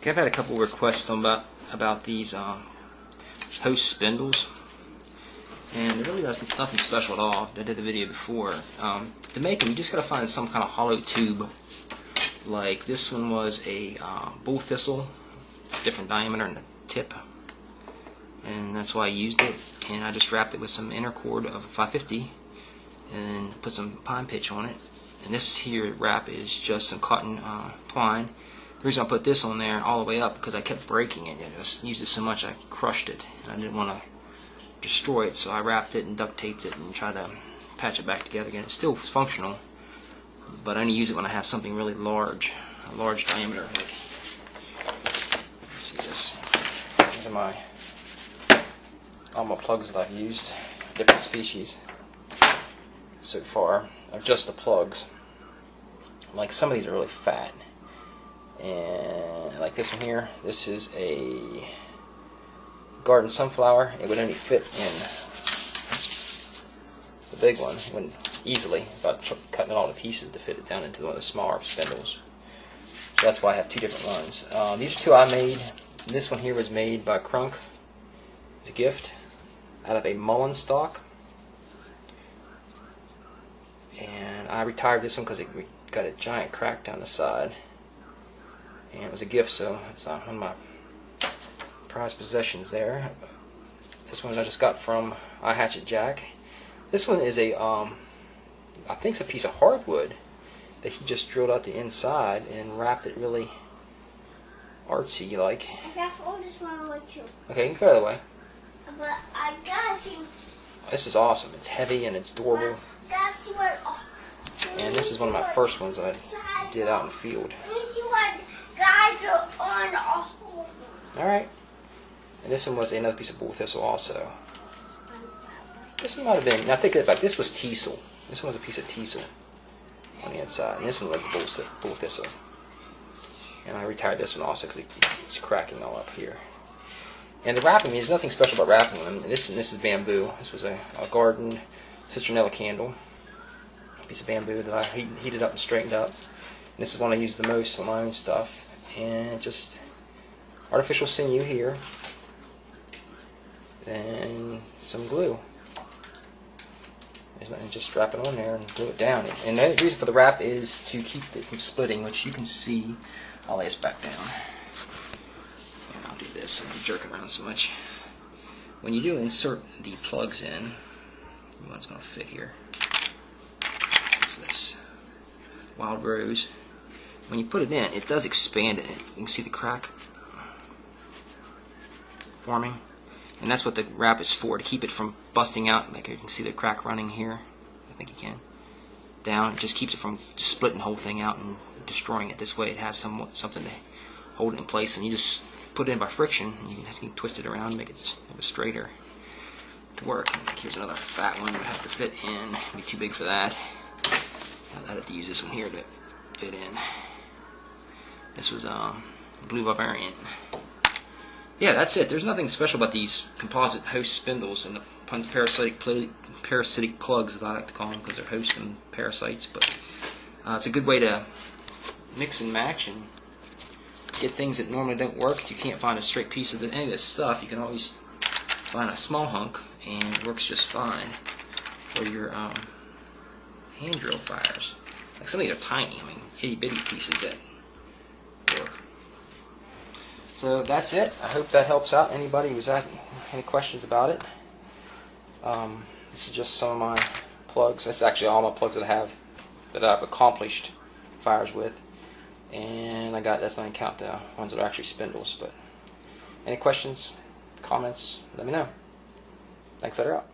Okay, I've had a couple requests about these host spindles, and it really does nothing special at all. I did the video before. To make them, you just gotta find some kind of hollow tube. Like this one was a bull thistle, different diameter in the tip, and that's why I used it. And I just wrapped it with some inner cord of 550, and put some pine pitch on it. And this here wrap is just some cotton twine. The reason I put this on there all the way up because I kept breaking it. I just used it so much I crushed it, and I didn't want to destroy it, so I wrapped it and duct taped it and tried to patch it back together again. It's still functional, but I only use it when I have something really large, a large diameter. Like, let's see this. These are all my plugs that I've used, different species so far of just the plugs. Like some of these are really fat. And like this one here, this is a garden sunflower. It would only fit in the big one. It wouldn't easily, about cutting it all to pieces to fit it down into one of the smaller spindles. So that's why I have two different ones. These are two I made. This one here was made by Crunk. It's a gift out of a mullein stalk. And I retired this one because it got a giant crack down the side. And it was a gift, so it's one of my prized possessions there. This one I just got from iHatchet Jack. This one is a, I think it's a piece of hardwood that he just drilled out the inside and wrapped it really artsy like. I got to throw this one away too. Okay, you can throw it away. But I gotta see. This is awesome. It's heavy and it's durable. Gotta see what. And this is one of my first ones that I did out in the field. Let me see what guys are on. Alright. And this one was another piece of bull thistle also. This one might have been, now think about it, this was teasel. This one was a piece of teasel on the inside. And this one was bull thistle. And I retired this one also because it's cracking all up here. And the wrapping, there's nothing special about wrapping them. And this is bamboo. This was a garden citronella candle. A piece of bamboo that I heated up and straightened up. And this is one I use the most on my own stuff. And just artificial sinew here. And some glue. And just strap it on there and glue it down. And the reason for the wrap is to keep it from splitting, which you can see. I'll lay this back down. And I'll do this. I'm jerking around so much. When you do insert the plugs in, one's going to fit here. What's this? Wild Rose. When you put it in, it does expand it. You can see the crack forming. And that's what the wrap is for, to keep it from busting out. Like you can see the crack running here. I think you can. Down. It just keeps it from just splitting the whole thing out and destroying it. This way it has something to hold it in place. And you just put it in by friction. And you can twist it around and make it straighter to work. Here's another fat one that would have to fit in. It'd be too big for that. I'd have to use this one here to fit in. This was Blue Barbarian. Yeah, that's it. There's nothing special about these composite host spindles and the parasitic plugs, as I like to call them, because they're hosts and parasites. But it's a good way to mix and match and get things that normally don't work. You can't find a straight piece of any of this stuff. You can always find a small hunk, and it works just fine for your hand drill fires. Like some of these are tiny. I mean, itty bitty pieces that work. So that's it. I hope that helps out anybody who's asking any questions about it. This is just some of my plugs. That's actually all my plugs that I've accomplished fires with. And that's not even count the ones that are actually spindles. But any questions, comments, let me know. Thanks, that are out.